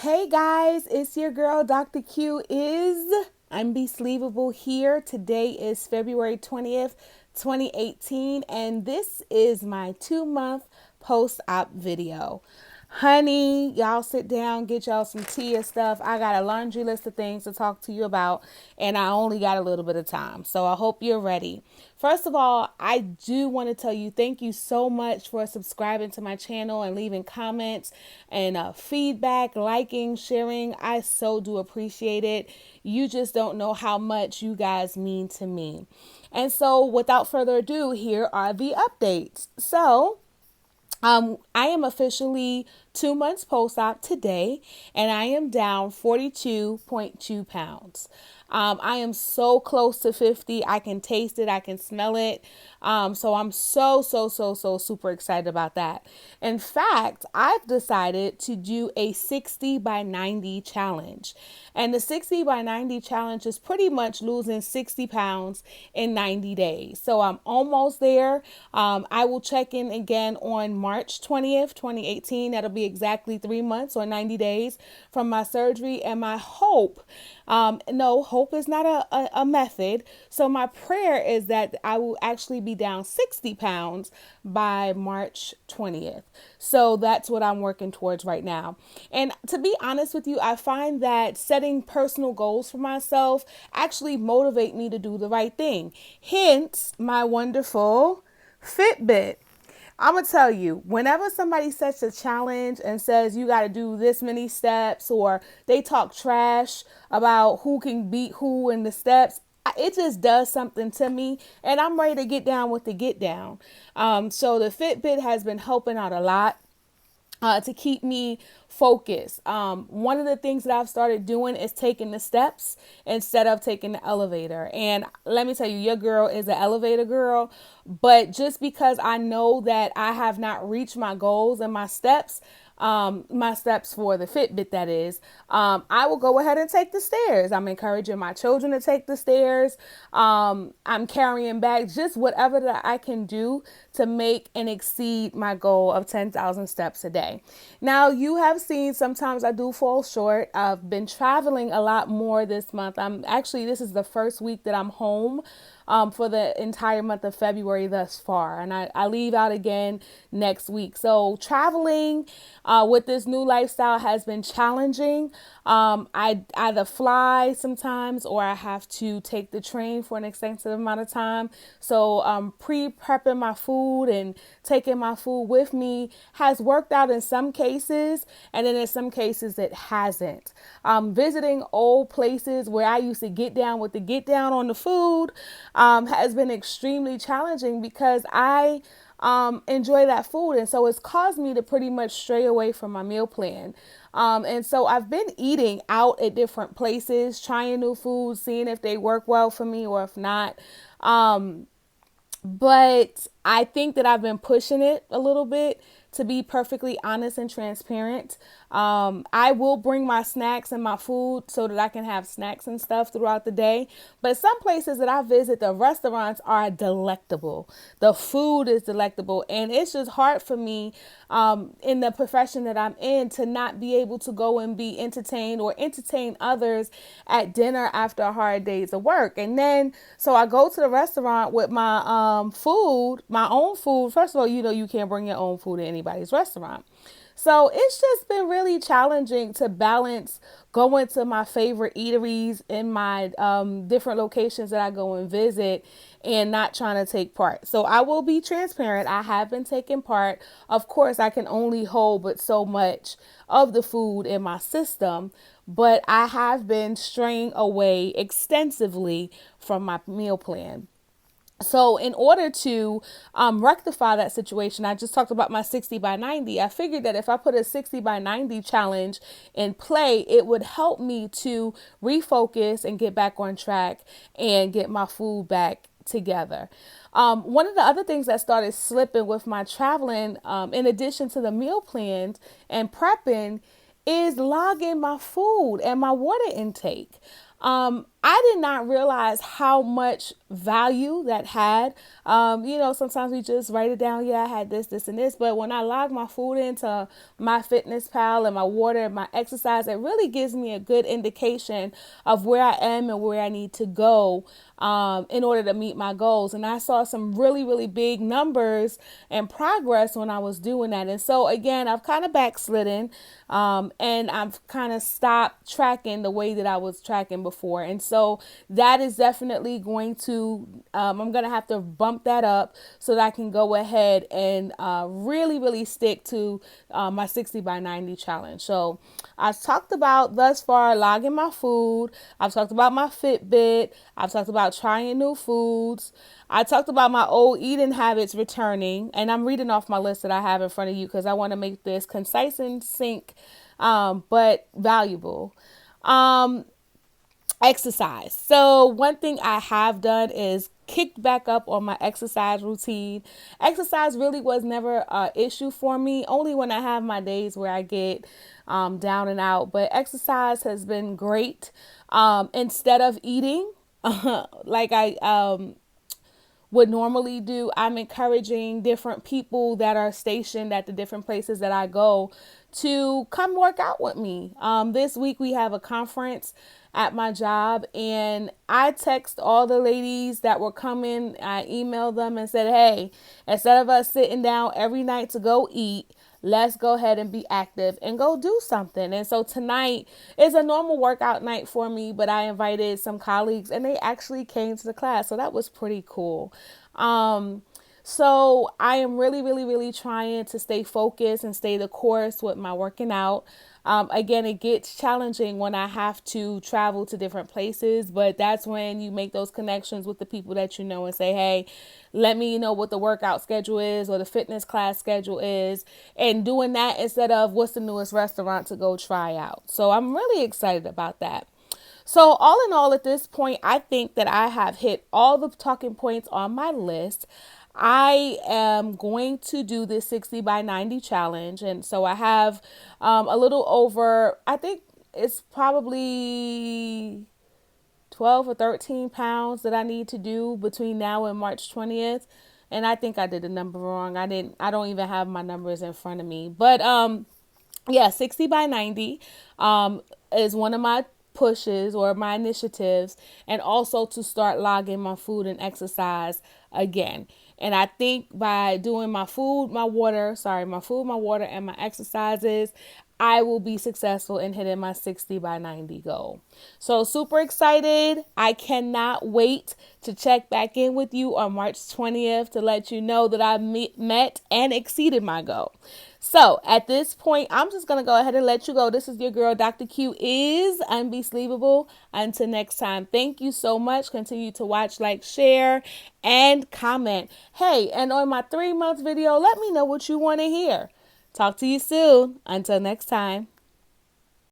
Hey guys, it's your girl Dr. Q is Unbelievable here. Today is February 20th, 2018, and this is my 2-month post-op video. Honey, y'all sit down, get y'all some tea and stuff. I got a laundry list of things to talk to you about, and I only got a little bit of time. So I hope you're ready. First of all, I do want to tell you thank you so much for subscribing to my channel and leaving comments and feedback, liking, sharing. I so do appreciate it. You just don't know how much you guys mean to me. And so without further ado, here are the updates. I am officially 2 months post-op today, and I am down 42.2 pounds. I am so close to 50. I can taste it. I can smell it. So I'm so super excited about that. In fact, I've decided to do a 60 by 90 challenge. And the 60 by 90 challenge is pretty much losing 60 pounds in 90 days. So I'm almost there. I will check in again on March 20th, 2018. That'll be exactly 3 months or 90 days from my surgery. And my hope, no, hope is not a method. So my prayer is that I will actually be down 60 pounds by March 20th. So that's what I'm working towards right now. And to be honest with you, I find that setting personal goals for myself actually motivate me to do the right thing. Hence my wonderful Fitbit. I'm going to tell you, whenever somebody sets a challenge and says you got to do this many steps, or they talk trash about who can beat who in the steps, it just does something to me, and I'm ready to get down with the get down. So the Fitbit has been helping out a lot. To keep me focused. One of the things that I've started doing is taking the steps instead of taking the elevator. And let me tell you, your girl is an elevator girl. But just because I know that I have not reached my goals and my steps for the Fitbit, that is, I will go ahead and take the stairs. I'm encouraging my children to take the stairs. I'm carrying bags, just whatever that I can do to make and exceed my goal of 10,000 steps a day. Now, you have seen sometimes I do fall short. I've been traveling a lot more this month. This is the first week that I'm home for the entire month of February thus far. And I leave out again next week. So traveling with this new lifestyle has been challenging. I either fly sometimes or I have to take the train for an extensive amount of time. So pre-prepping my food and taking my food with me has worked out in some cases, and then in some cases it hasn't. Visiting old places where I used to get down with the get down on the food has been extremely challenging because I enjoy that food. And so it's caused me to pretty much stray away from my meal plan. And so I've been eating out at different places, trying new foods, seeing if they work well for me or if not. But I think that I've been pushing it a little bit, to be perfectly honest and transparent. I will bring my snacks and my food so that I can have snacks and stuff throughout the day. But some places that I visit, the restaurants are delectable. The food is delectable. And it's just hard for me in the profession that I'm in to not be able to go and be entertained or entertain others at dinner after a hard day's of work. And then, so I go to the restaurant with my food, my own food. First of all, you can't bring your own food to anybody's restaurant. So it's just been really challenging to balance going to my favorite eateries in my different locations that I go and visit and not trying to take part. So I will be transparent. I have been taking part. Of course, I can only hold but so much of the food in my system, but I have been straying away extensively from my meal plan. So in order to rectify that situation, I just talked about my 60 by 90. I figured that if I put a 60 by 90 challenge in play, it would help me to refocus and get back on track and get my food back together. One of the other things that started slipping with my traveling, in addition to the meal plans and prepping, is logging my food and my water intake. I did not realize how much value that had. Sometimes we just write it down. Yeah, I had this, this, and this. But when I log my food into my Fitness Pal and my water and my exercise, it really gives me a good indication of where I am and where I need to go in order to meet my goals. And I saw some really, really big numbers and progress when I was doing that. And so, again, I've kind of backslidden and I've kind of stopped tracking the way that I was tracking before. And so that is definitely going to, I'm going to have to bump that up so that I can go ahead and really, really stick to my 60 by 90 challenge. So I've talked about thus far logging my food. I've talked about my Fitbit. I've talked about trying new foods. I talked about my old eating habits returning, and I'm reading off my list that I have in front of you because I want to make this concise and sync, but valuable. Exercise. So one thing I have done is kicked back up on my exercise routine. Exercise really was never an issue for me, only when I have my days where I get down and out. But exercise has been great. Instead of eating, like I would normally do, I'm encouraging different people that are stationed at the different places that I go to come work out with me. This week we have a conference at my job, and I text all the ladies that were coming. I emailed them and said, hey, instead of us sitting down every night to go eat, let's go ahead and be active and go do something. And so tonight is a normal workout night for me, but I invited some colleagues and they actually came to the class. So that was pretty cool. So I am really, really, really trying to stay focused and stay the course with my working out. Again, it gets challenging when I have to travel to different places, but that's when you make those connections with the people that you know and say, hey, let me know what the workout schedule is or the fitness class schedule is, and doing that instead of what's the newest restaurant to go try out. So I'm really excited about that. So all in all, at this point, I think that I have hit all the talking points on my list. I am going to do this 60 by 90 challenge. And so I have a little over, I think it's probably 12 or 13 pounds that I need to do between now and March 20th. And I think I did the number wrong. I don't even have my numbers in front of me. But yeah, 60 by 90 is one of my pushes or my initiatives, and also to start logging my food and exercise again. And I think by doing my food, my water, and my exercises, I will be successful in hitting my 60 by 90 goal. So super excited. I cannot wait to check back in with you on March 20th to let you know that I met and exceeded my goal. So at this point, I'm just going to go ahead and let you go. This is your girl, Dr. Q is Unbelievable. Until next time, thank you so much. Continue to watch, like, share, and comment. Hey, and on my 3-month video, let me know what you want to hear. Talk to you soon. Until next time.